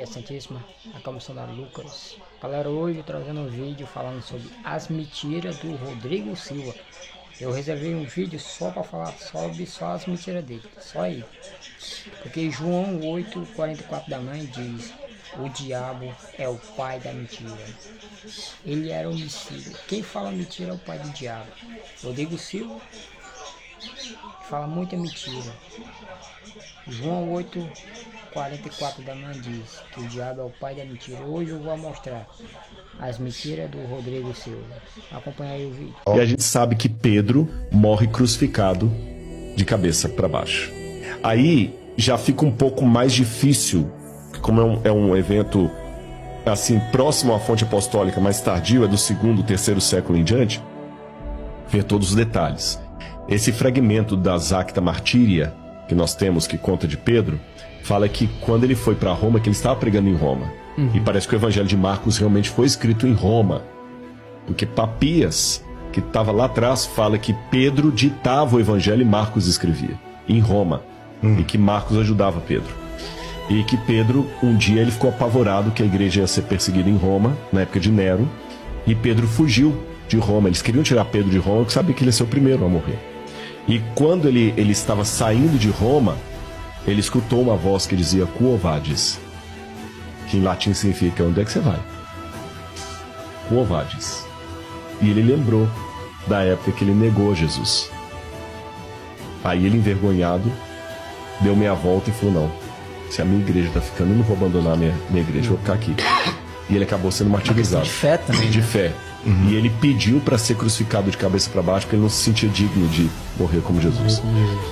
Maria Santíssima, aqui é o missionário Lucas. Galera, hoje trazendo um vídeo falando sobre as mentiras do Rodrigo Silva. Eu reservei um vídeo só para falar sobre só as mentiras dele, só ele. Porque João 8:44 da mãe diz: o diabo é o pai da mentira. Ele era homicida. Quem fala mentira é o pai do diabo. Rodrigo Silva fala muita mentira. João 8:44 da mãe diz que o diabo é o pai da mentira. Hoje eu vou mostrar as mentiras do Rodrigo Silva. Acompanha aí o vídeo. E a gente sabe que Pedro morre crucificado de cabeça para baixo. Aí já fica um pouco mais difícil, como é um evento assim próximo à fonte apostólica, mais tardio, é do segundo, terceiro século em diante, ver todos os detalhes. Esse fragmento da Acta Martíria que nós temos, que conta de Pedro, fala que quando ele foi para Roma, que ele estava pregando em Roma. E parece que o Evangelho de Marcos realmente foi escrito em Roma. Porque Papias, que estava lá atrás, fala que Pedro ditava o Evangelho e Marcos escrevia em Roma. E que Marcos ajudava Pedro. E que Pedro, um dia, ele ficou apavorado que a igreja ia ser perseguida em Roma, na época de Nero. E Pedro fugiu de Roma. Eles queriam tirar Pedro de Roma, porque sabia que ele ia ser o primeiro a morrer. E quando ele estava saindo de Roma, ele escutou uma voz que dizia Quo vadis, que em latim significa onde é que você vai? Quo vadis. E ele lembrou da época que ele negou Jesus. Aí ele, envergonhado, deu meia volta e falou: não, se a minha igreja está ficando, eu não vou abandonar a minha igreja, eu vou ficar aqui. E ele acabou sendo martirizado. De fé também, de né? fé. E ele pediu para ser crucificado de cabeça para baixo, porque ele não se sentia digno de morrer como Jesus.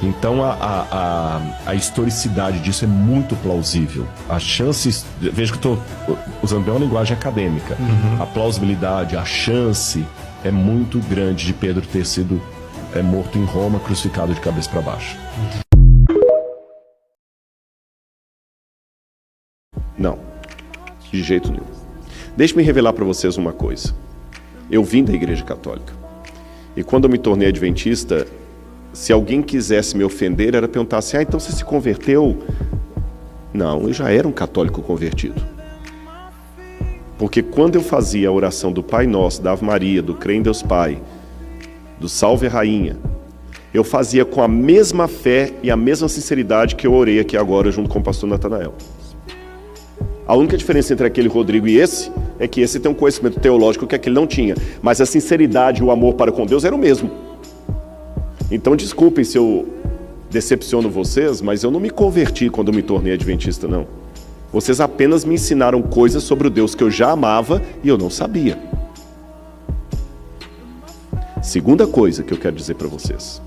Então a historicidade disso é muito plausível. As chances, veja que eu estou usando bem uma linguagem acadêmica, a plausibilidade, a chance é muito grande de Pedro ter sido morto em Roma, crucificado de cabeça para baixo. Não, de jeito nenhum. Deixe-me revelar para vocês uma coisa. Eu vim da Igreja Católica. E quando eu me tornei adventista, se alguém quisesse me ofender, era perguntar assim: então você se converteu? Não, eu já era um católico convertido. Porque quando eu fazia a oração do Pai Nosso, da Ave Maria, do Crê em Deus Pai, do Salve Rainha, eu fazia com a mesma fé e a mesma sinceridade que eu orei aqui agora junto com o pastor Natanael. A única diferença entre aquele Rodrigo e esse é que esse tem um conhecimento teológico que aquele não tinha. Mas a sinceridade e o amor para com Deus era o mesmo. Então desculpem se eu decepciono vocês, mas eu não me converti quando me tornei adventista, não. Vocês apenas me ensinaram coisas sobre o Deus que eu já amava e eu não sabia. Segunda coisa que eu quero dizer para vocês.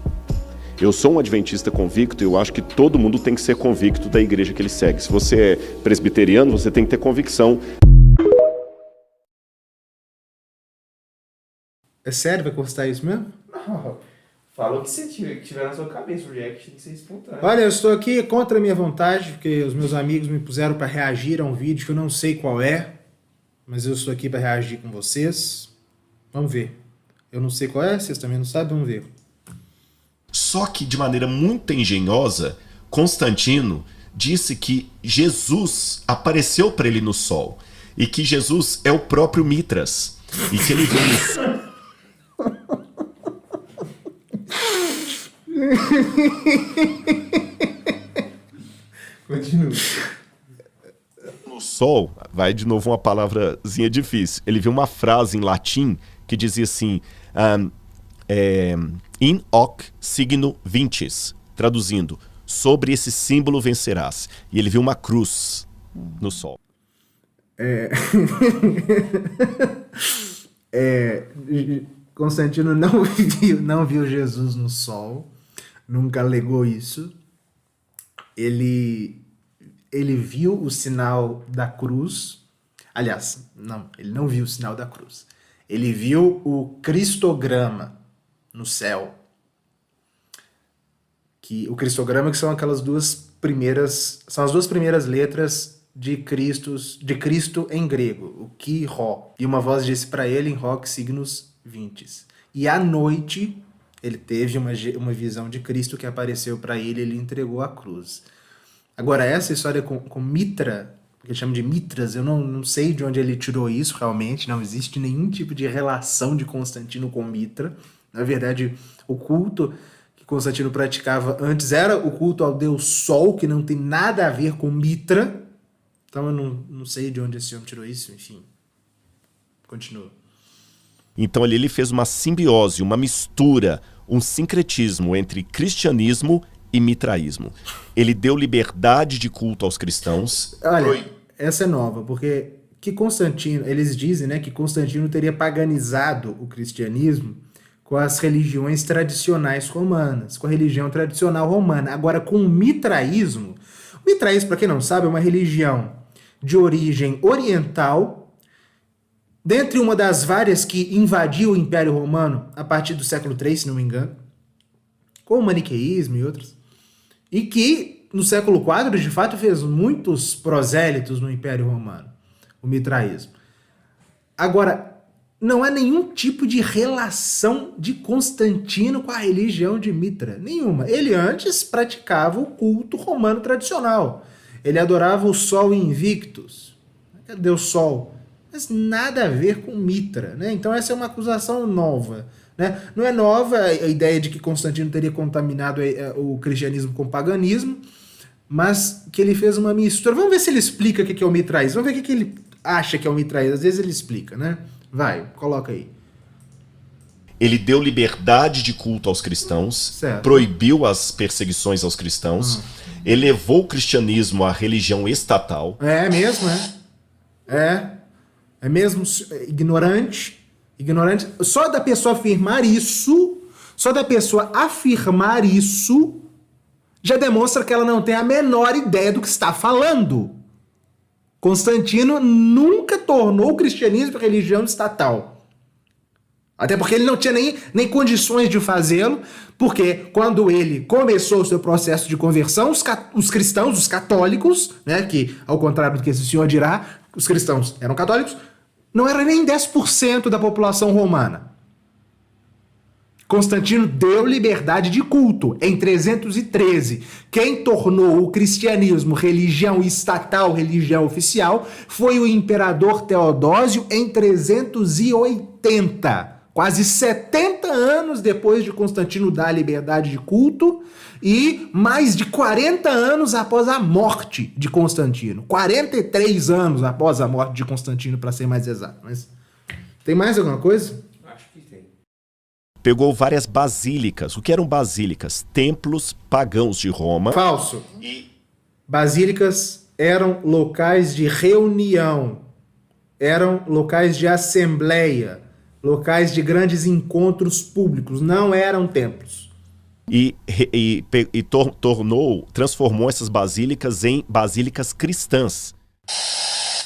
Eu sou um adventista convicto e eu acho que todo mundo tem que ser convicto da igreja que ele segue. Se você é presbiteriano, você tem que ter convicção. É sério? Vai constar isso mesmo? Não, falou que você tiver na sua cabeça, o react tem que ser espontâneo. Olha, eu estou aqui contra a minha vontade, porque os meus amigos me puseram para reagir a um vídeo que eu não sei qual é, mas eu estou aqui para reagir com vocês. Vamos ver. Eu não sei qual é, vocês também não sabem, vamos ver. Só que, de maneira muito engenhosa, Constantino disse que Jesus apareceu para ele no sol e que Jesus é o próprio Mitras e que ele veio Continua. no sol. Vai de novo uma palavrazinha difícil. Ele viu uma frase em latim que dizia assim: in hoc signo vinces, traduzindo, sobre esse símbolo vencerás. E ele viu uma cruz no sol. Constantino não viu Jesus no sol, nunca alegou isso. Ele viu o sinal da cruz. Aliás, não, ele não viu o sinal da cruz. Ele viu o cristograma no céu. O cristograma que são aquelas duas primeiras, são as duas primeiras letras de Cristo em grego, o Ki Rho. E uma voz disse para ele em hoc signos vinces. E à noite ele teve uma visão de Cristo que apareceu para ele, ele entregou a cruz. Agora essa história com Mitra, que ele chama de Mitras. Eu não sei de onde ele tirou isso realmente. Não existe nenhum tipo de relação de Constantino com Mitra. Na verdade, o culto que Constantino praticava antes era o culto ao deus Sol, que não tem nada a ver com Mitra. Então eu não sei de onde esse homem tirou isso, enfim. Continua. Então ali ele fez uma simbiose, uma mistura, um sincretismo entre cristianismo e mitraísmo. Ele deu liberdade de culto aos cristãos. Olha, essa é nova, porque que Constantino, eles dizem, né, que Constantino teria paganizado o cristianismo com as religiões tradicionais romanas, com a religião tradicional romana. Agora, com o mitraísmo, para quem não sabe, é uma religião de origem oriental, dentre uma das várias que invadiu o Império Romano a partir do século III, se não me engano, com o maniqueísmo e outros, e que no século IV, de fato, fez muitos prosélitos no Império Romano, o mitraísmo. Agora, não há nenhum tipo de relação de Constantino com a religião de Mitra, nenhuma. Ele antes praticava o culto romano tradicional. Ele adorava o Sol Invictus, Deus Sol, mas nada a ver com Mitra, né? Então essa é uma acusação nova, né? Não é nova a ideia de que Constantino teria contaminado o cristianismo com o paganismo, mas que ele fez uma mistura. Vamos ver se ele explica o que é o mitraísmo. Vamos ver o que ele acha que é o mitraísmo. Às vezes ele explica, né? Vai, coloca aí. Ele deu liberdade de culto aos cristãos, Certo. proibiu as perseguições aos cristãos, elevou o cristianismo à religião estatal. É mesmo, É mesmo ignorante. Só da pessoa afirmar isso, já demonstra que ela não tem a menor ideia do que está falando. Constantino nunca tornou o cristianismo religião estatal. Até porque ele não tinha nem condições de fazê-lo, porque quando ele começou o seu processo de conversão, os cristãos, os católicos, né, que ao contrário do que esse senhor dirá, os cristãos eram católicos, não era nem 10% da população romana. Constantino deu liberdade de culto em 313. Quem tornou o cristianismo religião estatal, religião oficial, foi o imperador Teodósio em 380. Quase 70 anos depois de Constantino dar a liberdade de culto e mais de 40 anos após a morte de Constantino. 43 anos após a morte de Constantino, para ser mais exato. Mas tem mais alguma coisa? Acho que tem. Pegou várias basílicas. O que eram basílicas? Templos pagãos de Roma. Falso. Basílicas eram locais de reunião, eram locais de assembleia, locais de grandes encontros públicos, não eram templos. Transformou essas basílicas em basílicas cristãs.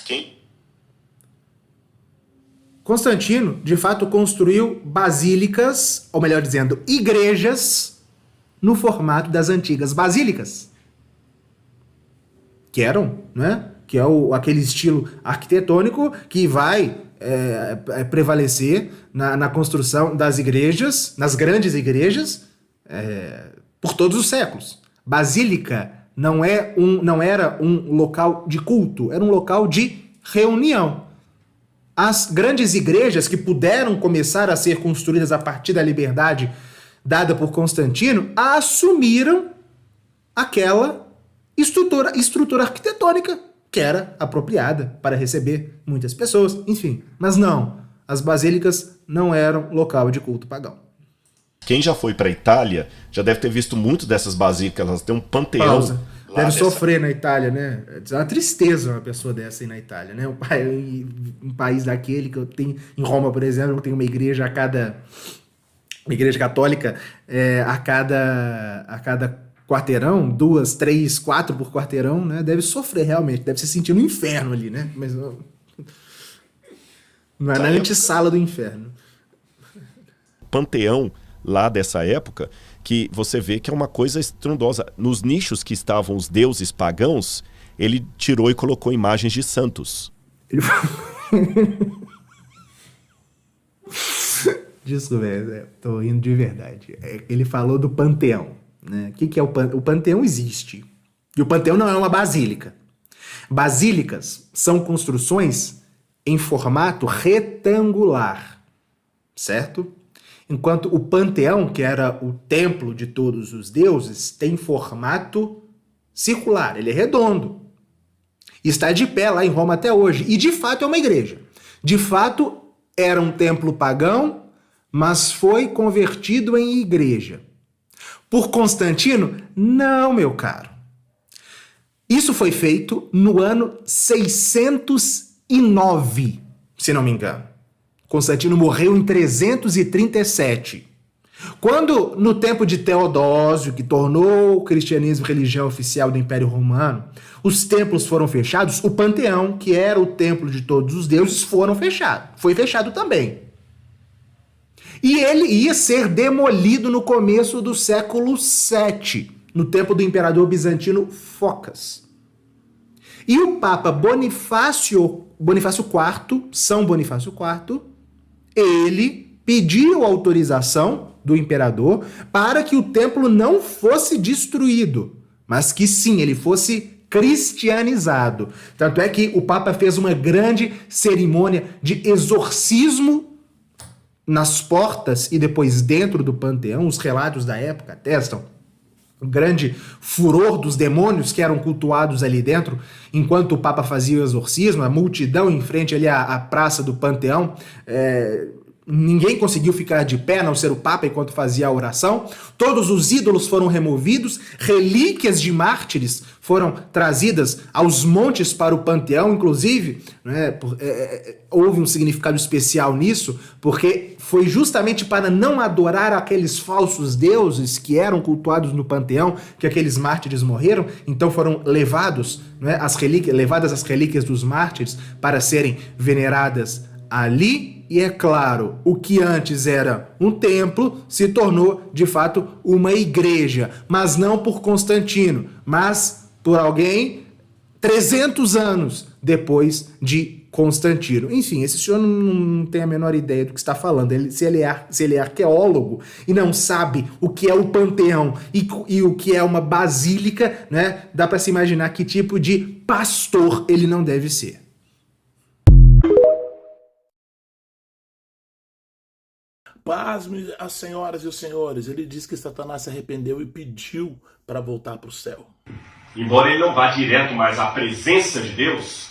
Quem? Constantino, de fato, construiu basílicas, ou melhor dizendo, igrejas, no formato das antigas basílicas. Que eram, né? Que é aquele estilo arquitetônico que vai prevalecer na construção das igrejas, nas grandes igrejas, por todos os séculos. Basílica não era um local de culto, era um local de reunião. As grandes igrejas que puderam começar a ser construídas a partir da liberdade dada por Constantino assumiram aquela estrutura arquitetônica que era apropriada para receber muitas pessoas, enfim. Mas não, as basílicas não eram local de culto pagão. Quem já foi para a Itália já deve ter visto muito dessas basílicas. Elas têm um panteão. Pausa. Deve sofrer na Itália, né? É uma tristeza uma pessoa dessa aí na Itália, né? Um país daquele que eu tenho, em Roma, por exemplo, eu tenho uma igreja uma igreja católica a cada quarteirão, 2, 3, 4 por quarteirão, né? Deve sofrer realmente, deve se sentir no inferno ali, né? Mas não é na antessala do inferno. Panteão lá dessa época, que você vê que é uma coisa estrondosa. Nos nichos que estavam os deuses pagãos, ele tirou e colocou imagens de santos. Desculpa, tô rindo de verdade. Ele falou do panteão, né? O que é o panteão? O panteão existe. E o panteão não é uma basílica. Basílicas são construções em formato retangular, certo? Enquanto o panteão, que era o templo de todos os deuses, tem formato circular, ele é redondo. Está de pé lá em Roma até hoje. E de fato é uma igreja. De fato era um templo pagão, mas foi convertido em igreja. Por Constantino? Não, meu caro. Isso foi feito no ano 609, se não me engano. Constantino morreu em 337. Quando, no tempo de Teodósio, que tornou o cristianismo religião oficial do Império Romano, os templos foram fechados, o panteão, que era o templo de todos os deuses, foi fechado também. E ele ia ser demolido no começo do século VII, no tempo do imperador bizantino Focas. E o Papa Bonifácio IV, São Bonifácio IV, ele pediu autorização do imperador para que o templo não fosse destruído, mas que sim, ele fosse cristianizado. Tanto é que o Papa fez uma grande cerimônia de exorcismo nas portas e depois dentro do panteão. Os relatos da época atestam o grande furor dos demônios que eram cultuados ali dentro, enquanto o Papa fazia o exorcismo, a multidão em frente ali à praça do panteão, ninguém conseguiu ficar de pé, a não ser o Papa, enquanto fazia a oração. Todos os ídolos foram removidos, relíquias de mártires foram trazidas aos montes para o panteão, inclusive, né, houve um significado especial nisso, porque foi justamente para não adorar aqueles falsos deuses que eram cultuados no panteão que aqueles mártires morreram. Então foram levadas as relíquias dos mártires para serem veneradas ali. E é claro, o que antes era um templo se tornou, de fato, uma igreja. Mas não por Constantino, mas por alguém 300 anos depois de Constantino. Enfim, esse senhor não tem a menor ideia do que está falando. Se ele é arqueólogo e não sabe o que é o panteão e o que é uma basílica, né, dá para se imaginar que tipo de pastor ele não deve ser. Pasme as senhoras e os senhores, ele diz que Satanás se arrependeu e pediu para voltar para o céu. Embora ele não vá direto mais à presença de Deus,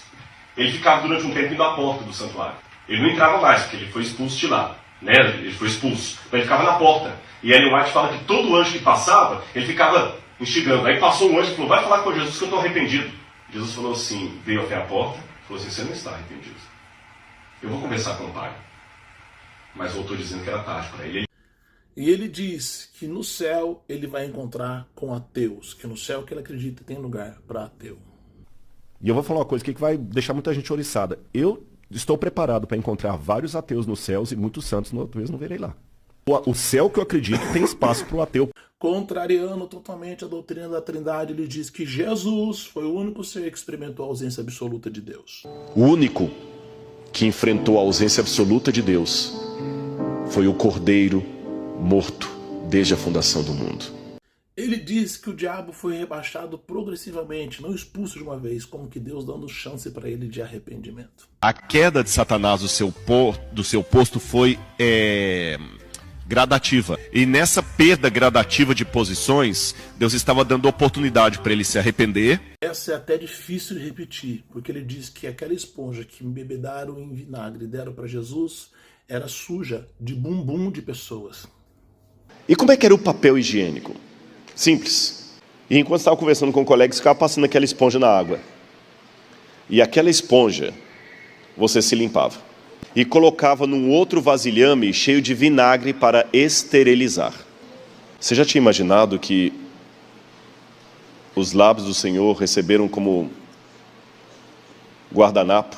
ele ficava durante um tempo indo à porta do santuário. Ele não entrava mais, porque ele foi expulso de lá, né? Ele foi expulso, mas ele ficava na porta. E Ellen White fala que todo anjo que passava, ele ficava instigando. Aí passou um anjo e falou, vai falar com Jesus que eu estou arrependido. Jesus falou assim, veio até a porta, falou assim, você não está arrependido. Eu vou conversar com o Pai. Mas voltou dizendo que era tarde para ele. E ele diz que no céu ele vai encontrar com ateus, que no céu que ele acredita tem lugar para ateu. E eu vou falar uma coisa aqui que vai deixar muita gente oriçada. Eu estou preparado para encontrar vários ateus nos céus e muitos santos, talvez não verei lá. O céu que eu acredito tem espaço para o ateu. Contrariando totalmente a doutrina da Trindade, ele diz que Jesus foi o único ser que experimentou a ausência absoluta de Deus. O único que enfrentou a ausência absoluta de Deus foi o Cordeiro morto desde a fundação do mundo. Ele diz que o diabo foi rebaixado progressivamente, não expulso de uma vez, como que Deus dando chance para ele de arrependimento. A queda de Satanás do seu posto foi gradativa. E nessa perda gradativa de posições, Deus estava dando oportunidade para ele se arrepender. Essa é até difícil de repetir, porque ele diz que aquela esponja que embebedaram em vinagre e deram para Jesus era suja de bumbum de pessoas. E como é que era o papel higiênico? Simples. E enquanto estava conversando com colegas, ficava passando aquela esponja na água. E aquela esponja, você se limpava. E colocava num outro vasilhame cheio de vinagre para esterilizar. Você já tinha imaginado que os lábios do Senhor receberam como guardanapo,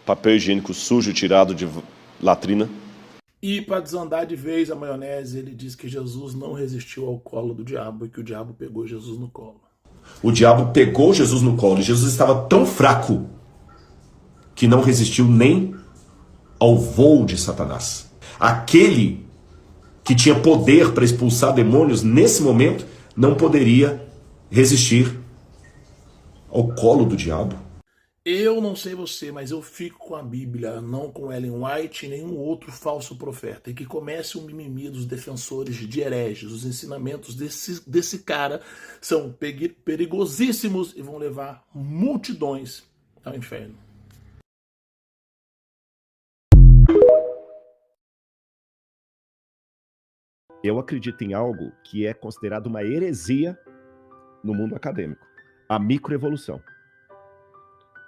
papel higiênico sujo tirado de latrina? E para desandar de vez a maionese, ele diz que Jesus não resistiu ao colo do diabo e que o diabo pegou Jesus no colo. O diabo pegou Jesus no colo e Jesus estava tão fraco que não resistiu nem ao voo de Satanás. Aquele que tinha poder para expulsar demônios nesse momento não poderia resistir ao colo do diabo. Eu não sei você, mas eu fico com a Bíblia, não com Ellen White e nenhum outro falso profeta. E que comece o mimimi dos defensores de hereges. Os ensinamentos desse cara são perigosíssimos e vão levar multidões ao inferno. Eu acredito em algo que é considerado uma heresia no mundo acadêmico. A microevolução.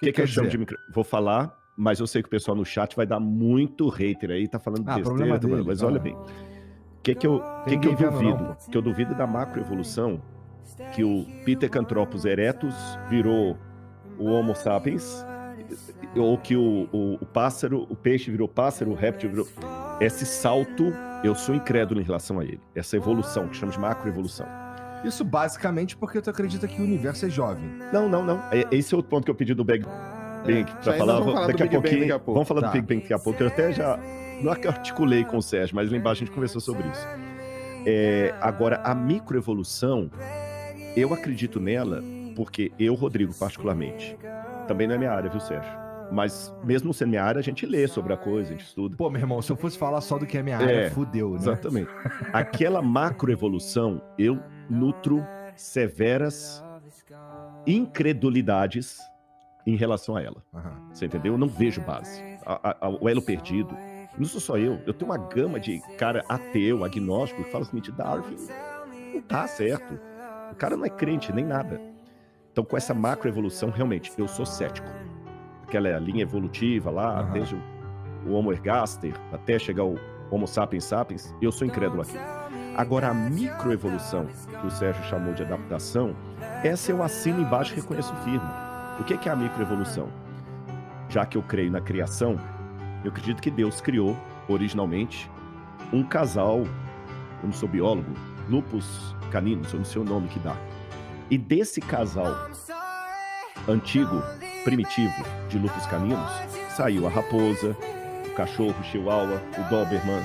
O que eu chamo de micro... Vou falar, mas eu sei que o pessoal no chat vai dar muito hater aí, tá falando besteira, dele, mas olha bem. O que eu duvido? O que eu duvido da macroevolução, que o Pithecanthropus erectus virou o Homo sapiens, ou que o pássaro, o peixe virou pássaro, o réptil virou... Esse salto, eu sou incrédulo em relação a ele. Essa evolução, que chama de macroevolução. Isso basicamente porque tu acredita que o universo é jovem. Não. Esse é outro ponto que eu pedi do Big Bang para falar. Daqui a pouquinho. Vamos falar do Big Bang daqui a pouco. Eu até já não articulei com o Sérgio, mas lá embaixo a gente conversou sobre isso. Agora, a microevolução, eu acredito nela porque eu, Rodrigo, particularmente, também não é minha área, viu, Sérgio? Mas mesmo sendo minha área, a gente lê sobre a coisa, a gente estuda. Pô, meu irmão, se eu fosse falar só do que é minha área, fudeu, né? Exatamente. Aquela macroevolução, eu nutro severas incredulidades em relação a ela. Uhum. Você entendeu? Eu não vejo base. O elo perdido. Não sou só eu. Eu tenho uma gama de cara ateu, agnóstico, que fala assim, Darwin não tá certo. O cara não é crente, nem nada. Então, com essa macroevolução, realmente, eu sou cético. Aquela linha evolutiva lá, desde o Homo ergaster, até chegar ao Homo sapiens sapiens, eu sou incrédulo aqui. Agora, a microevolução, que o Sérgio chamou de adaptação, essa eu assino embaixo e reconheço firme. O que é a microevolução? Já que eu creio na criação, eu acredito que Deus criou, originalmente, um casal, eu não sou biólogo, lupus caninos, eu não sei o nome que dá. E desse casal antigo, primitivo, de lupus caninos, saiu a raposa, o cachorro, o chihuahua, o doberman,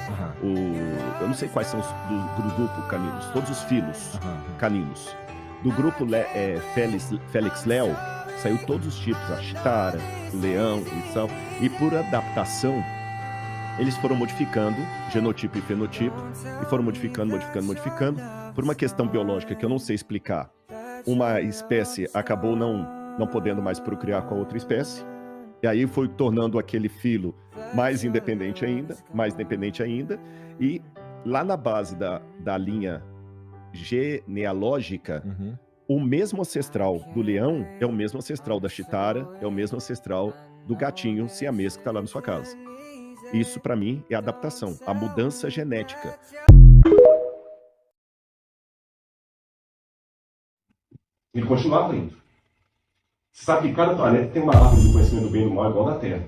eu não sei quais são os do grupo caninos, todos os filos caninos. Do grupo Felix Leo, saiu todos os tipos, a chitara, o leão, e por adaptação, eles foram modificando genotipo e fenotipo, e foram modificando, por uma questão biológica que eu não sei explicar. Uma espécie acabou não podendo mais procriar com a outra espécie, e aí foi tornando aquele filo mais independente ainda, e lá na base da linha genealógica, o mesmo ancestral do leão é o mesmo ancestral da chitara, é o mesmo ancestral do gatinho siamês que está lá na sua casa. Isso, para mim, é adaptação, a mudança genética. Ele continuava indo. Você sabe que cada planeta tem uma árvore do conhecimento do bem e do mal igual da Terra.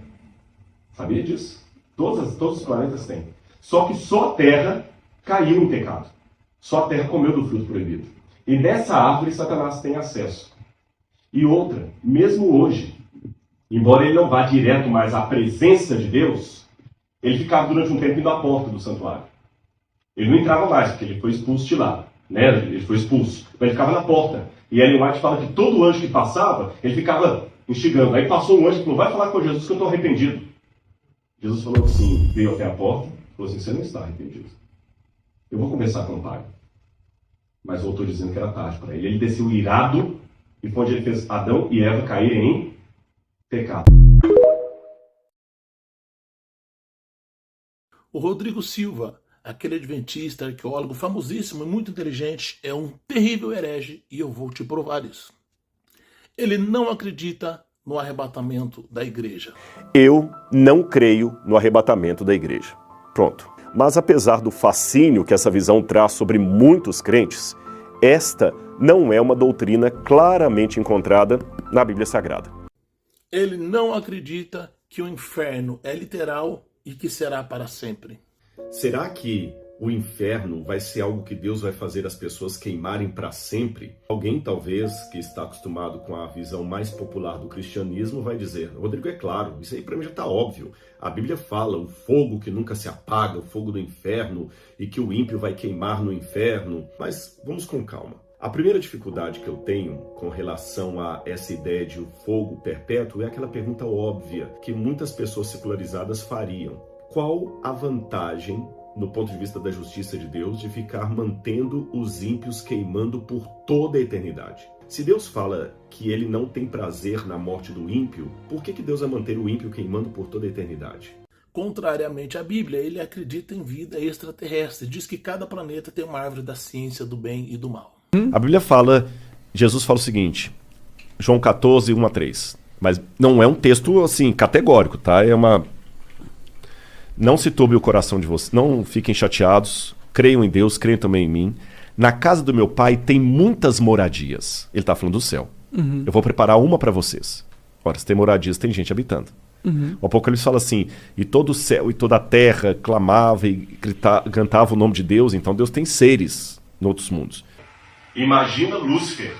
Sabia disso? Todos os planetas têm. Só que só a Terra caiu em pecado. Só a Terra comeu do fruto proibido. E nessa árvore Satanás tem acesso. E outra, mesmo hoje, embora ele não vá direto mais à presença de Deus, ele ficava durante um tempo indo à porta do santuário. Ele não entrava mais, porque ele foi expulso de lá. Né? Ele foi expulso. Mas ele ficava na porta. E Ellen White fala que todo anjo que passava, ele ficava instigando. Aí passou um anjo e falou, vai falar com Jesus que eu estou arrependido. Jesus falou assim, veio até a porta, falou assim, você não está arrependido. Eu vou conversar com o Pai. Mas voltou dizendo que era tarde para ele. Ele desceu irado, e foi onde ele fez Adão e Eva caírem em pecado. O Rodrigo Silva, aquele adventista, arqueólogo famosíssimo e muito inteligente, é um terrível herege e eu vou te provar isso. Ele não acredita no arrebatamento da igreja. Eu não creio no arrebatamento da igreja. Pronto. Mas apesar do fascínio que essa visão traz sobre muitos crentes, esta não é uma doutrina claramente encontrada na Bíblia Sagrada. Ele não acredita que o inferno é literal e que será para sempre. Será que o inferno vai ser algo que Deus vai fazer as pessoas queimarem para sempre? Alguém, talvez, que está acostumado com a visão mais popular do cristianismo, vai dizer, Rodrigo, é claro, isso aí para mim já está óbvio. A Bíblia fala, o fogo que nunca se apaga, o fogo do inferno, e que o ímpio vai queimar no inferno. Mas vamos com calma. A primeira dificuldade que eu tenho com relação a essa ideia de fogo perpétuo é aquela pergunta óbvia que muitas pessoas secularizadas fariam. Qual a vantagem, no ponto de vista da justiça de Deus, de ficar mantendo os ímpios queimando por toda a eternidade? Se Deus fala que ele não tem prazer na morte do ímpio, por que Deus vai manter o ímpio queimando por toda a eternidade? Contrariamente à Bíblia, ele acredita em vida extraterrestre. Diz que cada planeta tem uma árvore da ciência do bem e do mal. A Bíblia fala, Jesus fala o seguinte, João 14, 1 a 3. Mas não é um texto assim categórico, tá? Não se turbe o coração de vocês, não fiquem chateados, creiam em Deus, creiam também em mim. Na casa do meu pai tem muitas moradias. Ele está falando do céu. Eu vou preparar uma para vocês. Ora, se tem moradias, tem gente habitando. O Apocalipse fala assim, e todo o céu e toda a terra clamava e cantava o nome de Deus. Então Deus tem seres em outros mundos. Imagina Lúcifer,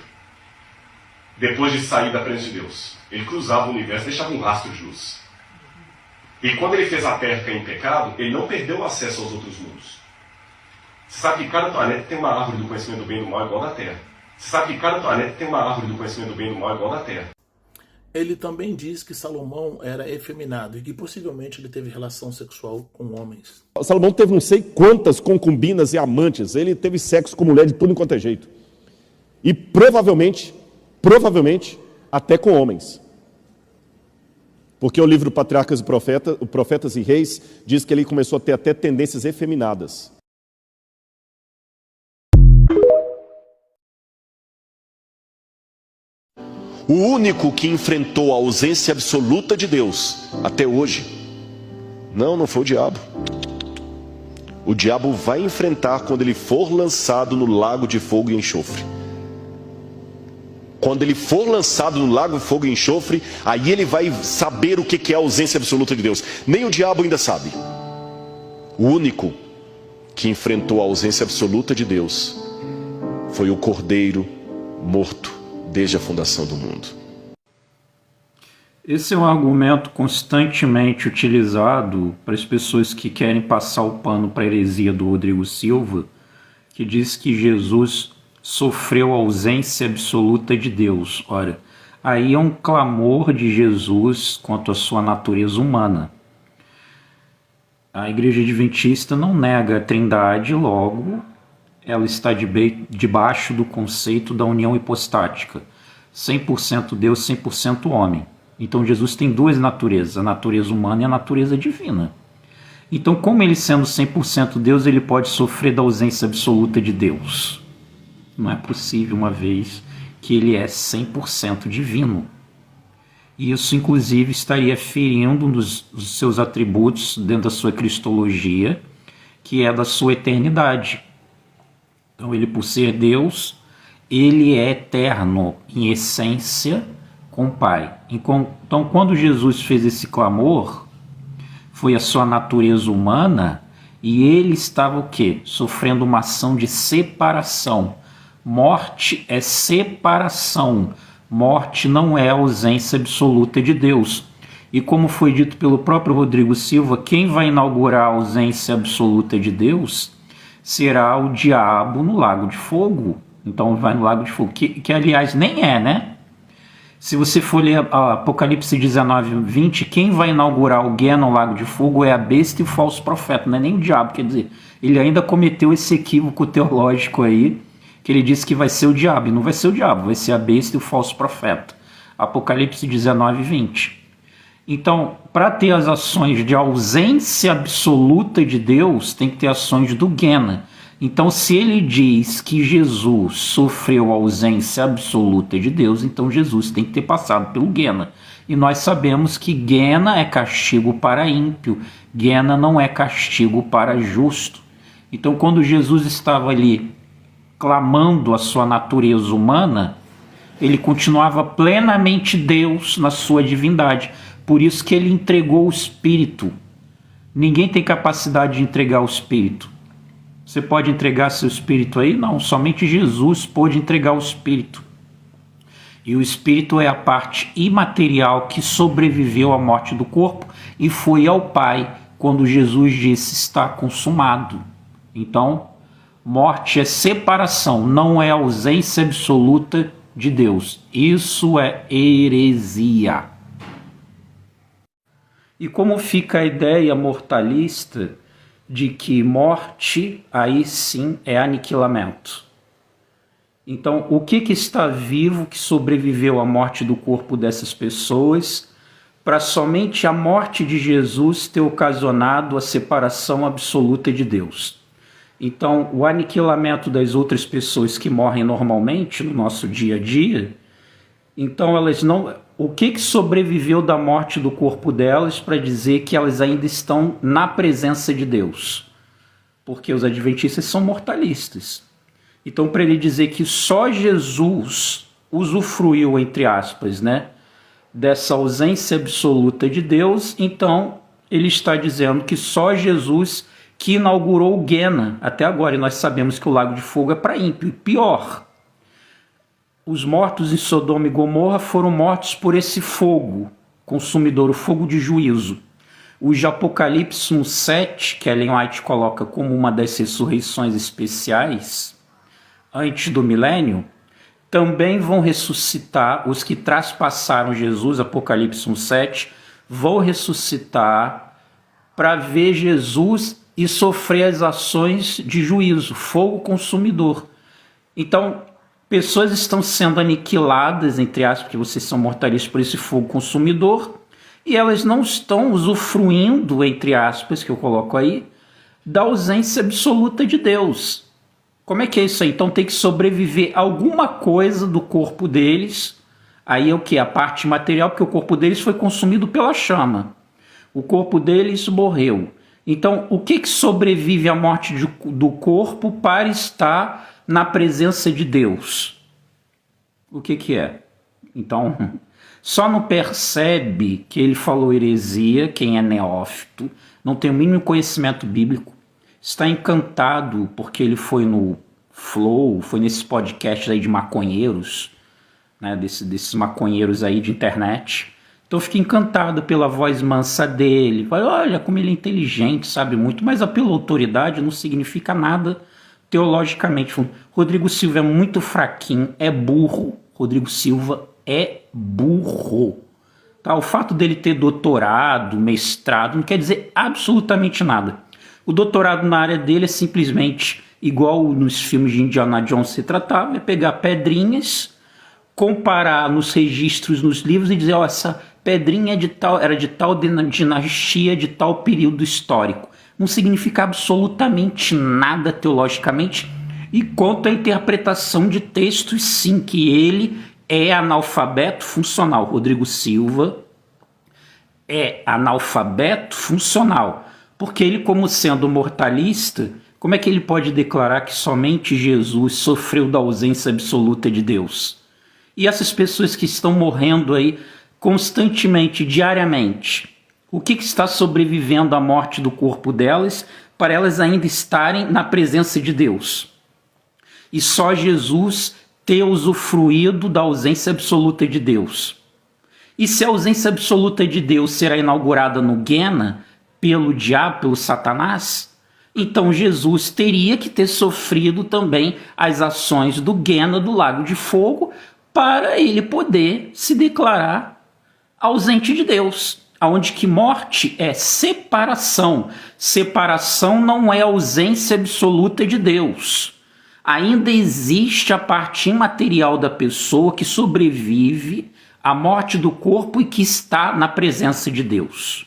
depois de sair da presença de Deus. Ele cruzava o universo, deixava um rastro de luz. E quando ele fez a Terra cair em pecado, ele não perdeu o acesso aos outros mundos. Você sabe que cada planeta tem uma árvore do conhecimento do bem e do mal igual da Terra. Você sabe que cada planeta tem uma árvore do conhecimento do bem e do mal igual da Terra. Ele também diz que Salomão era efeminado e que possivelmente ele teve relação sexual com homens. Salomão teve não sei quantas concubinas e amantes. Ele teve sexo com mulher de tudo enquanto é jeito. E provavelmente, até com homens. Porque o livro Patriarcas e Profetas e Reis diz que ele começou a ter até tendências efeminadas. O único que enfrentou a ausência absoluta de Deus até hoje, não foi o diabo. O diabo vai enfrentar quando ele for lançado no lago de fogo e enxofre. Quando ele for lançado no lago de fogo e enxofre, aí ele vai saber o que é a ausência absoluta de Deus. Nem o diabo ainda sabe. O único que enfrentou a ausência absoluta de Deus foi o Cordeiro morto desde a fundação do mundo. Esse é um argumento constantemente utilizado para as pessoas que querem passar o pano para a heresia do Rodrigo Silva, que diz que Jesus sofreu a ausência absoluta de Deus. Ora, aí é um clamor de Jesus quanto à sua natureza humana. A Igreja Adventista não nega a Trindade, logo ela está debaixo do conceito da união hipostática. 100% Deus, 100% homem. Então Jesus tem duas naturezas, a natureza humana e a natureza divina. Então, como ele sendo 100% Deus, ele pode sofrer da ausência absoluta de Deus? Não é possível, uma vez que ele é 100% divino. E isso, inclusive, estaria ferindo um dos seus atributos dentro da sua cristologia, que é da sua eternidade. Então, ele, por ser Deus, ele é eterno em essência com o Pai. Então, quando Jesus fez esse clamor, foi a sua natureza humana, e ele estava o quê? Sofrendo uma ação de separação. Morte é separação. Morte não é a ausência absoluta de Deus. E como foi dito pelo próprio Rodrigo Silva, quem vai inaugurar a ausência absoluta de Deus será o diabo no lago de fogo. Então vai no lago de fogo, que aliás nem é, né? Se você for ler Apocalipse 19, 20, quem vai inaugurar o gué no lago de fogo é a besta e o falso profeta, não é nem o diabo. Quer dizer, ele ainda cometeu esse equívoco teológico aí, que ele disse que vai ser o diabo, e não vai ser o diabo, vai ser a besta e o falso profeta. Apocalipse 19, 20. Então, para ter as ações de ausência absoluta de Deus, tem que ter ações do Guena. Então, se ele diz que Jesus sofreu a ausência absoluta de Deus, então Jesus tem que ter passado pelo Guena. E nós sabemos que Guena é castigo para ímpio, Guena não é castigo para justo. Então, quando Jesus estava ali clamando a sua natureza humana, ele continuava plenamente Deus na sua divindade. Por isso que ele entregou o Espírito. Ninguém tem capacidade de entregar o Espírito. Você pode entregar seu Espírito aí? Não, somente Jesus pôde entregar o Espírito. E o Espírito é a parte imaterial que sobreviveu à morte do corpo e foi ao Pai quando Jesus disse: está consumado. Então, Morte é separação, não é ausência absoluta de Deus. Isso é heresia. E como fica a ideia mortalista de que morte, aí sim, é aniquilamento? Então, o que está vivo que sobreviveu à morte do corpo dessas pessoas, para somente a morte de Jesus ter ocasionado a separação absoluta de Deus? Então, o aniquilamento das outras pessoas que morrem normalmente no nosso dia a dia, então elas não... O que sobreviveu da morte do corpo delas para dizer que elas ainda estão na presença de Deus? Porque os adventistas são mortalistas. Então, para ele dizer que só Jesus usufruiu, entre aspas, né, dessa ausência absoluta de Deus, então ele está dizendo que só Jesus que inaugurou o Guena até agora. E nós sabemos que o lago de fogo é para ímpio. E pior, os mortos em Sodoma e Gomorra foram mortos por esse fogo consumidor, o fogo de juízo. Os de Apocalipse 7, que Ellen White coloca como uma das ressurreições especiais, antes do milênio, também vão ressuscitar. Os que traspassaram Jesus, Apocalipse 7, vão ressuscitar para ver Jesus e sofrer as ações de juízo, fogo consumidor. Então, pessoas estão sendo aniquiladas, entre aspas, porque vocês são mortalistas por esse fogo consumidor, e elas não estão usufruindo, entre aspas, que eu coloco aí, da ausência absoluta de Deus. Como é que é isso aí? Então tem que sobreviver alguma coisa do corpo deles. Aí é o que? A parte material, porque o corpo deles foi consumido pela chama. O corpo deles morreu. Então, o que sobrevive à morte do corpo para estar na presença de Deus? O que é? Então, só não percebe que ele falou heresia quem é neófito, não tem o mínimo conhecimento bíblico, está encantado porque ele foi no Flow, foi nesse podcast aí de maconheiros, né, desses maconheiros aí de internet. Então fica encantado pela voz mansa dele, vai, olha como ele é inteligente, sabe muito, mas pela autoridade não significa nada teologicamente. Rodrigo Silva é muito fraquinho, é burro. Rodrigo Silva é burro. Tá? O fato dele ter doutorado, mestrado, não quer dizer absolutamente nada. O doutorado na área dele é simplesmente igual nos filmes de Indiana Jones se tratava, é pegar pedrinhas, comparar nos registros, nos livros e dizer, ó, essa pedrinha era de tal dinastia, de tal período histórico. Não significa absolutamente nada teologicamente. E quanto à interpretação de textos, sim, que ele é analfabeto funcional. Rodrigo Silva é analfabeto funcional. Porque ele, como sendo mortalista, como é que ele pode declarar que somente Jesus sofreu da ausência absoluta de Deus? E essas pessoas que estão morrendo aí constantemente, diariamente, o que está sobrevivendo à morte do corpo delas para elas ainda estarem na presença de Deus? E só Jesus ter usufruído da ausência absoluta de Deus. E se a ausência absoluta de Deus será inaugurada no Guena pelo diabo, pelo Satanás, então Jesus teria que ter sofrido também as ações do Guena, do Lago de Fogo, para ele poder se declarar ausente de Deus. Aonde que morte é separação. Separação não é ausência absoluta de Deus. Ainda existe a parte imaterial da pessoa que sobrevive à morte do corpo e que está na presença de Deus.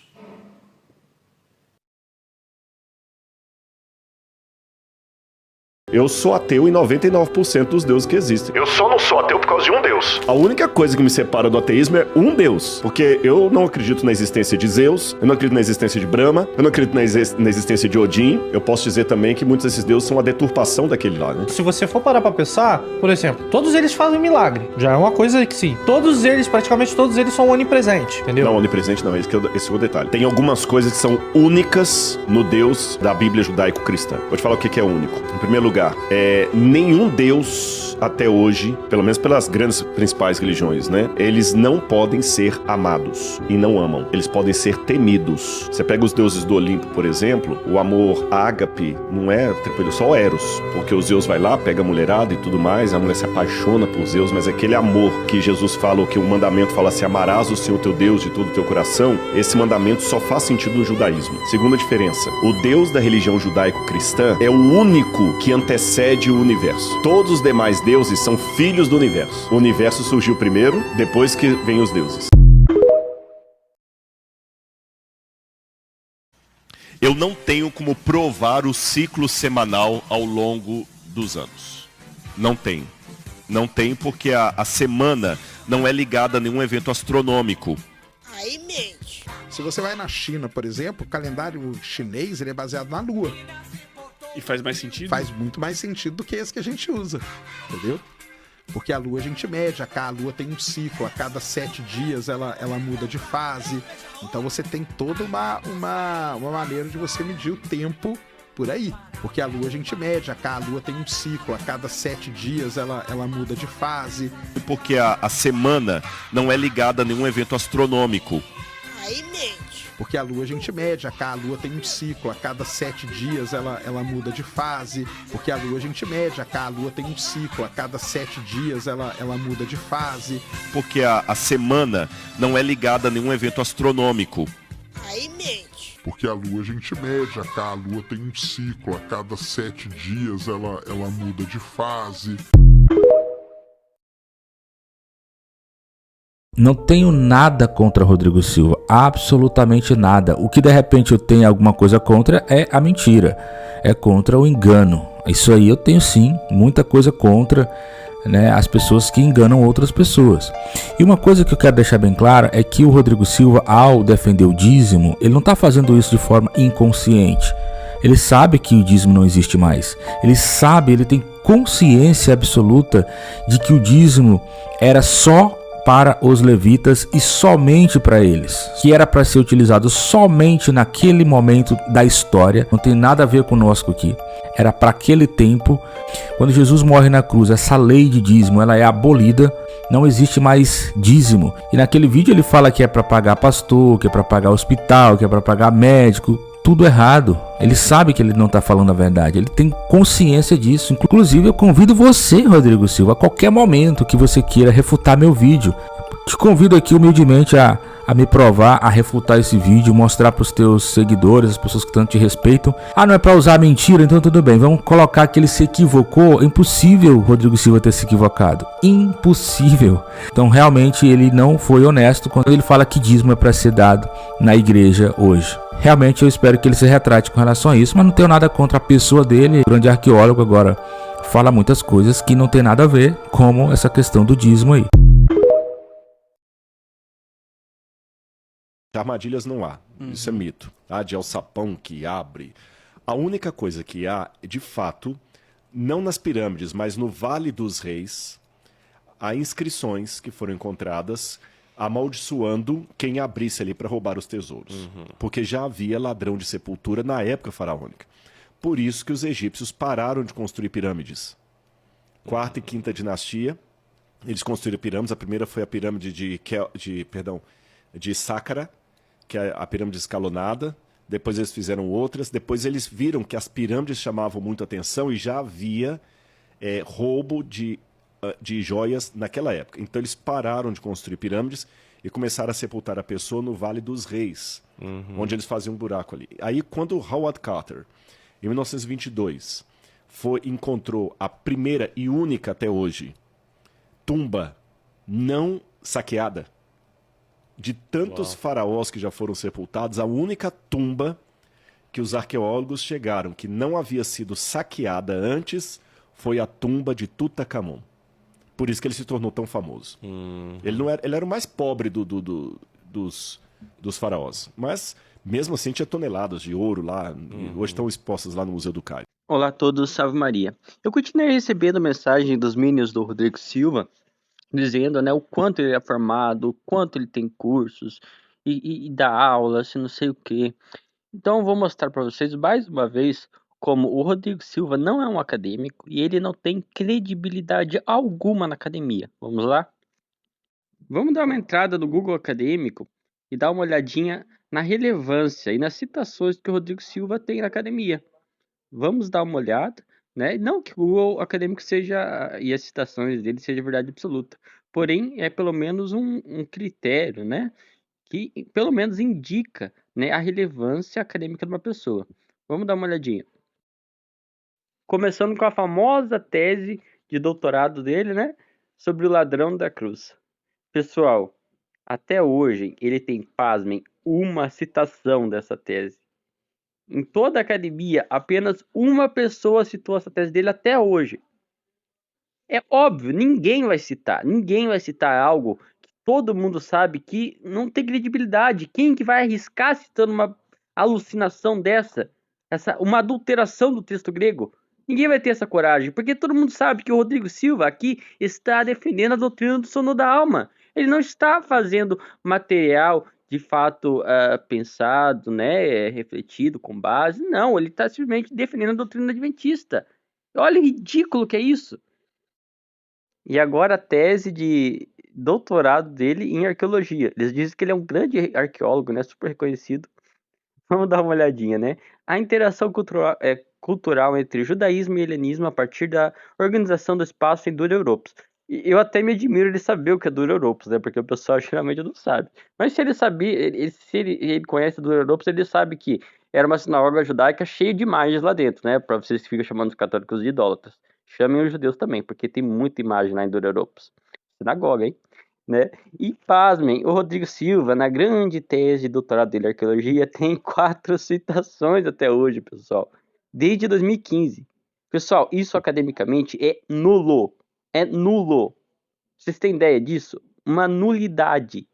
Eu sou ateu em 99% dos deuses que existem. Eu só não sou ateu por causa de um Deus. A única coisa que me separa do ateísmo é um Deus. Porque eu não acredito na existência de Zeus, eu não acredito na existência de Brahma, eu não acredito na existência de Odin. Eu posso dizer também que muitos desses deuses são uma deturpação daquele lá, né? Se você for parar pra pensar, por exemplo, todos eles fazem milagre. Já é uma coisa que sim. Todos eles, praticamente todos eles são onipresentes, entendeu? Não, onipresente não, esse é o detalhe. Tem algumas coisas que são únicas no Deus da Bíblia judaico-cristã. Vou te falar o que é único. Em primeiro lugar, lugar, nenhum deus até hoje, pelo menos pelas grandes principais religiões, né? Eles não podem ser amados e não amam. Eles podem ser temidos. Você pega os deuses do Olimpo, por exemplo, o amor ágape não é só Eros, porque o Zeus vai lá, pega a mulherada e tudo mais, a mulher se apaixona por Zeus, mas aquele amor que Jesus fala, que o mandamento fala assim, amarás o Senhor teu Deus de todo o teu coração, esse mandamento só faz sentido no judaísmo. Segunda diferença, o Deus da religião judaico-cristã é o único que antecede o universo. Todos os demais deuses são filhos do universo. O universo surgiu primeiro, depois que vem os deuses. Eu não tenho como provar o ciclo semanal ao longo dos anos. Não tenho. Não tenho porque a semana não é ligada a nenhum evento astronômico. Aí mente. Se você vai na China, por exemplo, o calendário chinês ele é baseado na Lua. E faz mais sentido? Faz muito mais sentido do que esse que a gente usa, entendeu? Porque a Lua a gente mede, a Lua tem um ciclo, a cada 7 dias ela muda de fase. Então você tem toda uma maneira de você medir o tempo por aí. Porque a Lua a gente mede, a Lua tem um ciclo, a cada 7 dias ela muda de fase. Porque a semana não é ligada a nenhum evento astronômico. Aí mente. Porque a Lua a gente mede, a Lua tem um ciclo, a cada 7 dias ela muda de fase. Porque a Lua a gente mede, a Lua tem um ciclo, a cada 7 dias ela muda de fase. Porque a semana não é ligada a nenhum evento astronômico. Aí mente. Porque a Lua a gente mede, a Lua tem um ciclo, a cada 7 dias ela muda de fase. Não tenho nada contra Rodrigo Silva, absolutamente nada. O que de repente eu tenho alguma coisa contra é a mentira, é contra o engano. Isso aí eu tenho sim, muita coisa contra, né, as pessoas que enganam outras pessoas. E uma coisa que eu quero deixar bem clara é que o Rodrigo Silva, ao defender o dízimo, ele não está fazendo isso de forma inconsciente. Ele sabe que o dízimo não existe mais. Ele sabe, ele tem consciência absoluta de que o dízimo era só para os levitas e somente para eles, que era para ser utilizado somente naquele momento da história, não tem nada a ver conosco aqui, era para aquele tempo. Quando Jesus morre na cruz, essa lei de dízimo ela é abolida, não existe mais dízimo, e naquele vídeo ele fala que é para pagar pastor, que é para pagar hospital, que é para pagar médico, tudo errado. Ele sabe que ele não está falando a verdade, ele tem consciência disso. Inclusive eu convido você, Rodrigo Silva, a qualquer momento que você queira refutar meu vídeo, te convido aqui humildemente a me provar, a refutar esse vídeo, mostrar para os teus seguidores, as pessoas que tanto te respeitam. Não é para usar mentira, então tudo bem, vamos colocar que ele se equivocou. Impossível Rodrigo Silva ter se equivocado, impossível. Então realmente ele não foi honesto quando ele fala que dízimo é para ser dado na igreja hoje. Realmente eu espero que ele se retrate com relação a isso, mas não tenho nada contra a pessoa dele. O grande arqueólogo agora fala muitas coisas que não tem nada a ver, como essa questão do dízimo aí. Armadilhas não há, isso é mito. De alçapão que abre. A única coisa que há, de fato, não nas pirâmides, mas no Vale dos Reis, há inscrições que foram encontradas amaldiçoando quem abrisse ali para roubar os tesouros. Porque já havia ladrão de sepultura na época faraônica. Por isso que os egípcios pararam de construir pirâmides. Quarta e quinta dinastia, eles construíram pirâmides. A primeira foi a pirâmide de Sácara, que é a pirâmide escalonada. Depois eles fizeram outras. Depois eles viram que as pirâmides chamavam muito atenção e já havia roubo de joias naquela época. Então eles pararam de construir pirâmides e começaram a sepultar a pessoa no Vale dos Reis, onde eles faziam um buraco ali. Aí quando Howard Carter, em 1922, encontrou a primeira e única até hoje tumba não saqueada, de tantos faraós que já foram sepultados, a única tumba que os arqueólogos chegaram que não havia sido saqueada antes foi a tumba de Tutankhamon. Por isso que ele se tornou tão famoso. Ele era o mais pobre dos faraós. Mas, mesmo assim, tinha toneladas de ouro lá. E hoje estão expostas lá no Museu do Cairo. Olá a todos, salve Maria. Eu continuei recebendo mensagem dos minions do Rodrigo Silva, dizendo, né, o quanto ele é formado, o quanto ele tem cursos, e dá aulas, não sei o quê. Então, eu vou mostrar para vocês, mais uma vez, como o Rodrigo Silva não é um acadêmico e ele não tem credibilidade alguma na academia. Vamos lá? Vamos dar uma entrada no Google Acadêmico e dar uma olhadinha na relevância e nas citações que o Rodrigo Silva tem na academia. Vamos dar uma olhada, né? Não que o Google Acadêmico seja, e as citações dele seja verdade absoluta, porém é pelo menos um critério, né? Que pelo menos indica, né, a relevância acadêmica de uma pessoa. Vamos dar uma olhadinha. Começando com a famosa tese de doutorado dele, né? Sobre o ladrão da cruz. Pessoal, até hoje ele tem, pasmem, uma citação dessa tese. Em toda a academia, apenas uma pessoa citou essa tese dele até hoje. É óbvio, ninguém vai citar algo que todo mundo sabe que não tem credibilidade. Quem que vai arriscar citando uma alucinação dessa? Uma adulteração do texto grego? Ninguém vai ter essa coragem, porque todo mundo sabe que o Rodrigo Silva aqui está defendendo a doutrina do sono da alma. Ele não está fazendo material de fato pensado, né, refletido, com base. Não, ele está simplesmente defendendo a doutrina adventista. Olha o ridículo que é isso. E agora a tese de doutorado dele em arqueologia. Eles dizem que ele é um grande arqueólogo, né, super reconhecido. Vamos dar uma olhadinha, né? A interação cultural entre judaísmo e helenismo a partir da organização do espaço em Dura-Europos. E eu até me admiro ele saber o que é Dura-Europos, né? Porque o pessoal geralmente não sabe. Mas se ele sabia, se ele conhece Dura-Europos, ele sabe que era uma sinagoga judaica cheia de imagens lá dentro, né? Para vocês que ficam chamando os católicos de idólatras. Chamem os judeus também, porque tem muita imagem lá em Dura-Europos. Sinagoga, hein? Né? E pasmem, o Rodrigo Silva, na grande tese de doutorado dele em arqueologia, tem 4 citações até hoje, pessoal. Desde 2015. Pessoal, isso academicamente é nulo. É nulo. Vocês têm ideia disso? Uma nulidade.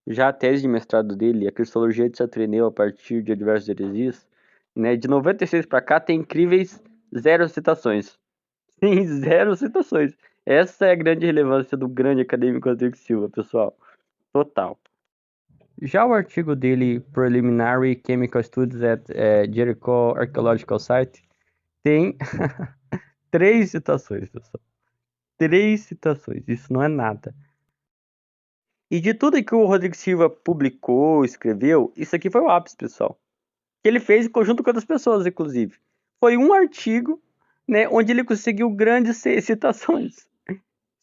Já a tese de mestrado dele, a Cristologia de Saturneu a partir de diversas heresias, né, de 96 para cá tem incríveis 0 citações. Sim, 0 citações. Essa é a grande relevância do grande acadêmico Rodrigo Silva, pessoal. Total. Já o artigo dele, Preliminary Chemical Studies at Jericho Archaeological Site, tem 3 citações, pessoal. 3 citações, isso não é nada. E de tudo que o Rodrigo Silva publicou, escreveu, isso aqui foi o ápice, pessoal. Que ele fez em conjunto com outras pessoas, inclusive. Foi um artigo, né, onde ele conseguiu grandes citações.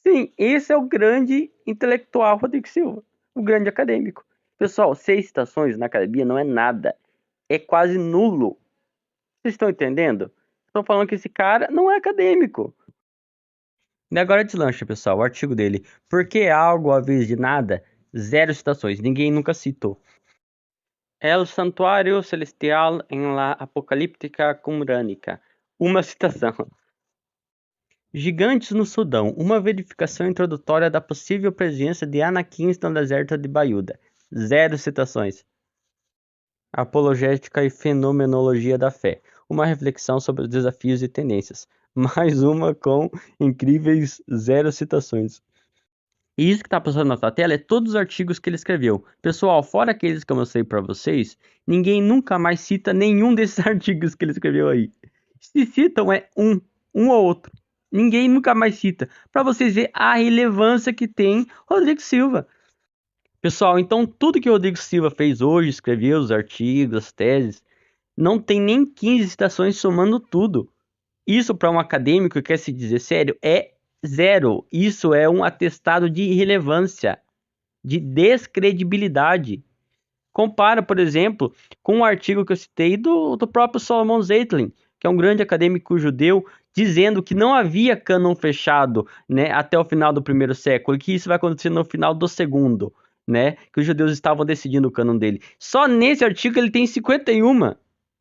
Sim, esse é o grande intelectual Rodrigo Silva, o grande acadêmico. Pessoal, 6 citações na academia não é nada. É quase nulo. Vocês estão entendendo? Estão falando que esse cara não é acadêmico. E agora deslancha, pessoal, o artigo dele. Por que algo à vez de nada? 0 citações. Ninguém nunca citou. El Santuário Celestial en la Apocalíptica Qumránica. Uma citação. Gigantes no Sudão. Uma verificação introdutória da possível presença de anaquins no deserto de Baiuda. 0 citações. Apologética e fenomenologia da fé. Uma reflexão sobre os desafios e tendências. Mais uma com incríveis 0 citações. E isso que está passando na sua tela é todos os artigos que ele escreveu. Pessoal, fora aqueles que eu mostrei para vocês, ninguém nunca mais cita nenhum desses artigos que ele escreveu aí. Se citam é um ou outro. Ninguém nunca mais cita. Para vocês verem a relevância que tem Rodrigo Silva. Pessoal, então tudo que o Rodrigo Silva fez hoje, escreveu os artigos, as teses, não tem nem 15 citações somando tudo. Isso para um acadêmico que quer se dizer sério é 0. Isso é um atestado de irrelevância, de descredibilidade. Compara, por exemplo, com um artigo que eu citei do próprio Solomon Zeitlin, que é um grande acadêmico judeu, dizendo que não havia cânon fechado, né, até o final do 1º século, e que isso vai acontecer no final do 2º, né, que os judeus estavam decidindo o cânon dele. Só nesse artigo ele tem 51,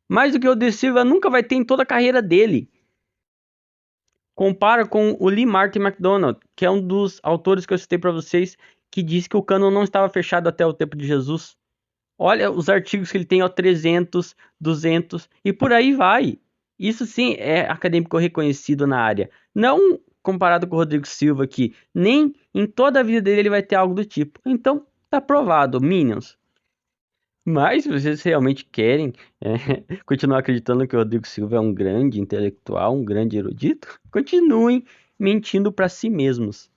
mais do que o Rodrigo Silva nunca vai ter em toda a carreira dele. Compara com o Lee Martin MacDonald, que é um dos autores que eu citei para vocês, que disse que o cânon não estava fechado até o tempo de Jesus. Olha os artigos que ele tem, 300, 200 e por aí vai. Isso sim é acadêmico reconhecido na área. Não comparado com o Rodrigo Silva, que nem em toda a vida dele ele vai ter algo do tipo. Então, tá provado, Minions. Mas se vocês realmente querem continuar acreditando que o Rodrigo Silva é um grande intelectual, um grande erudito, continuem mentindo para si mesmos.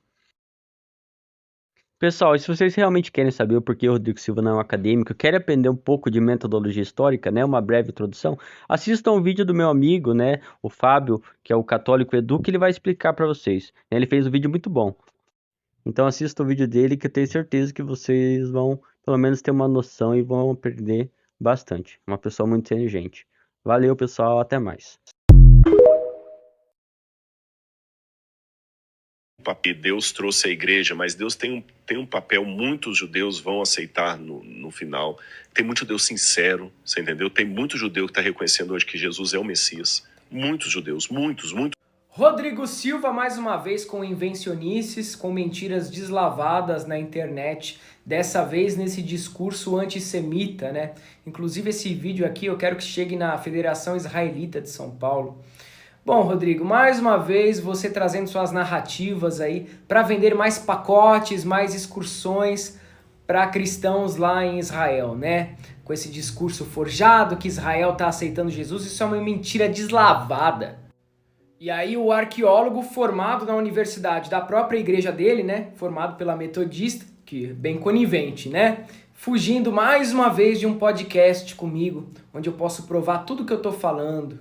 Pessoal, e se vocês realmente querem saber o porquê o Rodrigo Silva não é um acadêmico, querem aprender um pouco de metodologia histórica, né, uma breve introdução, assistam um vídeo do meu amigo, né, o Fábio, que é o Católico Edu, que ele vai explicar para vocês. Ele fez um vídeo muito bom. Então assistam o vídeo dele, que eu tenho certeza que vocês vão, pelo menos, ter uma noção e vão aprender bastante. Uma pessoa muito inteligente. Valeu, pessoal, até mais. Deus trouxe a igreja, mas Deus tem um papel, muitos judeus vão aceitar no final. Tem muito judeu sincero, você entendeu? Tem muito judeu que está reconhecendo hoje que Jesus é o Messias. Muitos judeus, muitos. Rodrigo Silva, mais uma vez, com invencionices, com mentiras deslavadas na internet, dessa vez nesse discurso antissemita, né? Inclusive esse vídeo aqui eu quero que chegue na Federação Israelita de São Paulo. Bom, Rodrigo, mais uma vez você trazendo suas narrativas aí para vender mais pacotes, mais excursões para cristãos lá em Israel, né? Com esse discurso forjado que Israel está aceitando Jesus, isso é uma mentira deslavada. E aí o arqueólogo formado na universidade da própria igreja dele, né? Formado pela Metodista, que é bem conivente, né? Fugindo mais uma vez de um podcast comigo, onde eu posso provar tudo que eu tô falando.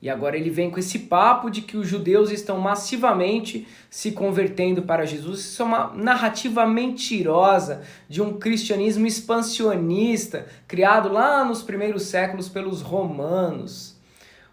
E agora ele vem com esse papo de que os judeus estão massivamente se convertendo para Jesus. Isso é uma narrativa mentirosa de um cristianismo expansionista criado lá nos primeiros séculos pelos romanos.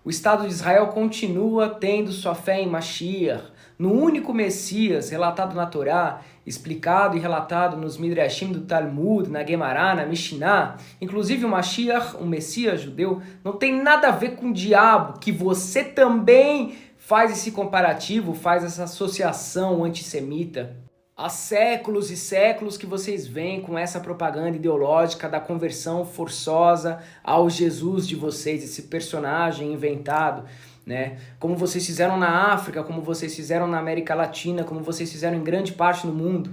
O Estado de Israel continua tendo sua fé em Mashiach, no único Messias relatado na Torá, explicado e relatado nos Midrashim do Talmud, na Gemara, na Mishnah. Inclusive o Mashiach, um Messias judeu, não tem nada a ver com o diabo, que você também faz esse comparativo, faz essa associação antissemita. Há séculos e séculos que vocês vêm com essa propaganda ideológica da conversão forçosa ao Jesus de vocês, esse personagem inventado, né? Como vocês fizeram na África, como vocês fizeram na América Latina, como vocês fizeram em grande parte no mundo,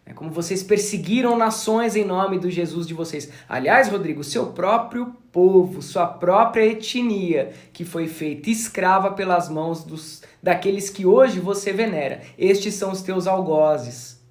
né? Como vocês perseguiram nações em nome do Jesus de vocês. Aliás, Rodrigo, seu próprio povo, sua própria etnia, que foi feita escrava pelas mãos daqueles que hoje você venera. Estes são os teus algozes.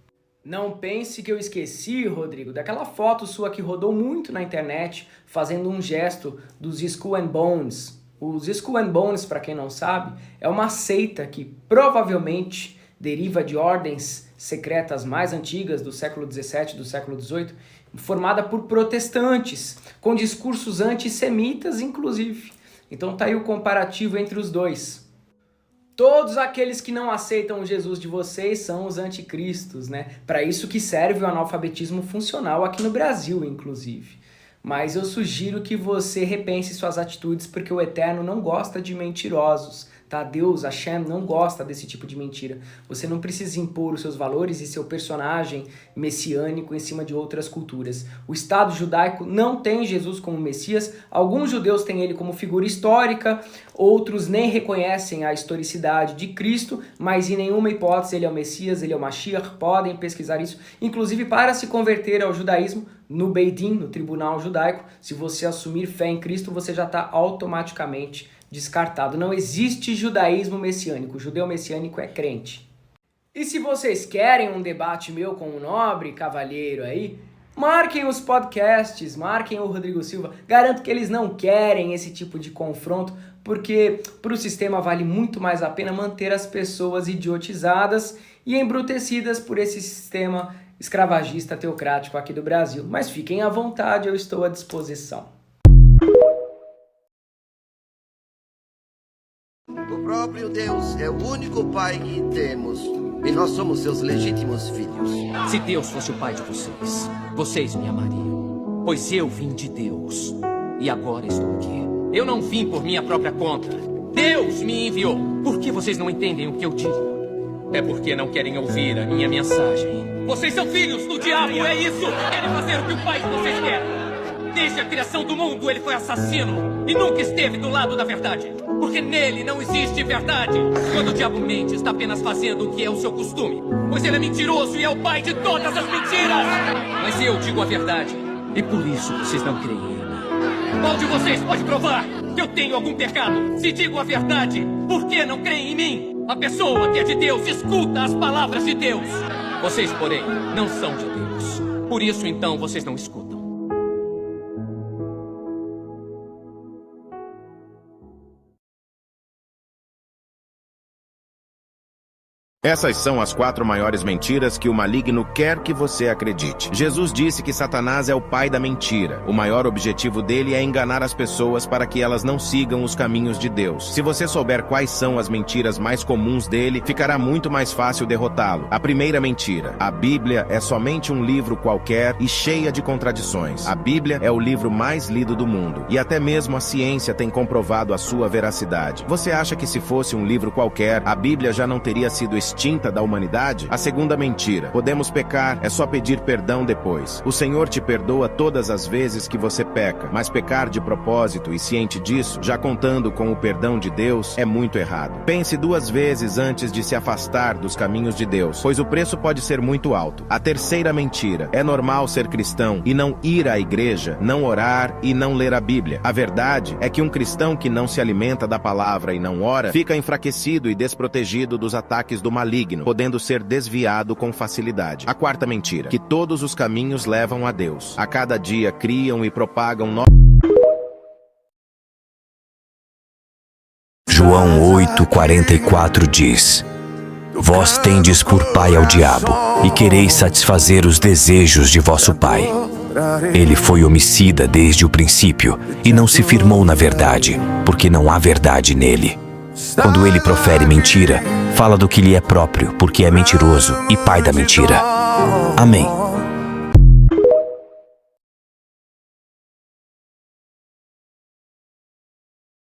Não pense que eu esqueci, Rodrigo, daquela foto sua que rodou muito na internet, fazendo um gesto dos Skull and Bones. Os Skull and Bones, para quem não sabe, é uma seita que provavelmente deriva de ordens secretas mais antigas do século XVII, do século XVIII, formada por protestantes, com discursos antissemitas, inclusive. Então tá aí o comparativo entre os dois. Todos aqueles que não aceitam o Jesus de vocês são os anticristos, né? Para isso que serve o analfabetismo funcional aqui no Brasil, inclusive. Mas eu sugiro que você repense suas atitudes, porque o Eterno não gosta de mentirosos, tá? Deus, Hashem, não gosta desse tipo de mentira. Você não precisa impor os seus valores e seu personagem messiânico em cima de outras culturas. O Estado judaico não tem Jesus como Messias. Alguns judeus têm ele como figura histórica, outros nem reconhecem a historicidade de Cristo, mas em nenhuma hipótese ele é o Messias, ele é o Mashiach. Podem pesquisar isso. Inclusive, para se converter ao judaísmo, no Beit Din, no tribunal judaico, se você assumir fé em Cristo, você já está automaticamente descartado. Não existe judaísmo messiânico. O judeu messiânico é crente. E se vocês querem um debate meu com um nobre cavalheiro aí, marquem os podcasts, marquem o Rodrigo Silva. Garanto que eles não querem esse tipo de confronto, porque para o sistema vale muito mais a pena manter as pessoas idiotizadas e embrutecidas por esse sistema escravagista teocrático aqui do Brasil. Mas fiquem à vontade, eu estou à disposição. O próprio Deus é o único Pai que temos, e nós somos seus legítimos filhos. Se Deus fosse o Pai de vocês, vocês me amariam, pois eu vim de Deus, e agora estou aqui. Eu não vim por minha própria conta. Deus me enviou. Por que vocês não entendem o que eu digo? É porque não querem ouvir a minha mensagem. Vocês são filhos do diabo, é isso! Querem fazer o que o pai de vocês quer! Desde a criação do mundo, ele foi assassino e nunca esteve do lado da verdade. Porque nele não existe verdade. Quando o diabo mente, está apenas fazendo o que é o seu costume. Pois ele é mentiroso e é o pai de todas as mentiras! Mas eu digo a verdade. E por isso vocês não creem em mim. Qual de vocês pode provar que eu tenho algum pecado? Se digo a verdade, por que não creem em mim? A pessoa que é de Deus escuta as palavras de Deus. Vocês, porém, não são de Deus. Por isso, então, vocês não escutam. Essas são as 4 maiores mentiras que o maligno quer que você acredite. Jesus disse que Satanás é o pai da mentira. O maior objetivo dele é enganar as pessoas para que elas não sigam os caminhos de Deus. Se você souber quais são as mentiras mais comuns dele, ficará muito mais fácil derrotá-lo. A primeira mentira: a Bíblia é somente um livro qualquer e cheia de contradições. A Bíblia é o livro mais lido do mundo, e até mesmo a ciência tem comprovado a sua veracidade. Você acha que se fosse um livro qualquer, a Bíblia já não teria sido extinta da humanidade? A segunda mentira: podemos pecar, é só pedir perdão depois. O Senhor te perdoa todas as vezes que você peca, mas pecar de propósito e ciente disso, já contando com o perdão de Deus, é muito errado. Pense 2 vezes antes de se afastar dos caminhos de Deus, pois o preço pode ser muito alto. A terceira mentira: é normal ser cristão e não ir à igreja, não orar e não ler a Bíblia. A verdade é que um cristão que não se alimenta da palavra e não ora, fica enfraquecido e desprotegido dos ataques do maligno, podendo ser desviado com facilidade. A quarta mentira: que todos os caminhos levam a Deus. A cada dia criam e propagam João 8,44 diz: Vós tendes por pai ao diabo, e quereis satisfazer os desejos de vosso pai. Ele foi homicida desde o princípio, e não se firmou na verdade, porque não há verdade nele. Quando ele profere mentira, fala do que lhe é próprio, porque é mentiroso e pai da mentira. Amém.